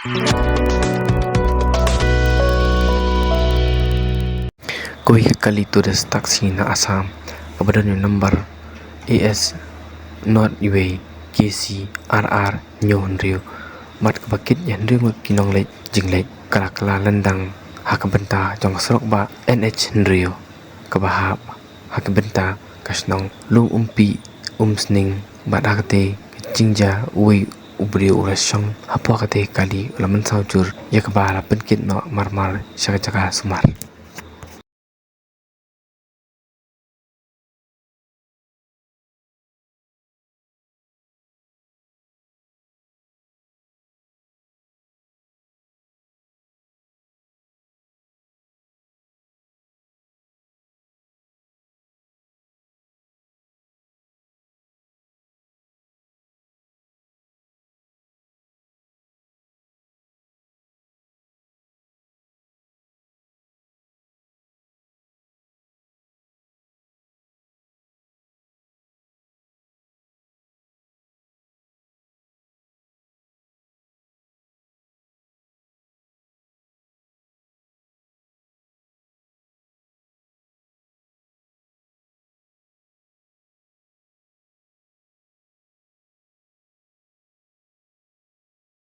Koi kali tudas taksi na Assam kepada nomor AS North Way KC RR Nyon Rio mat kebakit yan rio kinong lek jinglek kala landang hakabenta jong serok ba NH Rio kabahap hakabenta kasnong lung umpi umsning badakate jingja ui ubri urasong hapwa kate kali ulaman saujur yakabala penkit no marmar syaka sumar.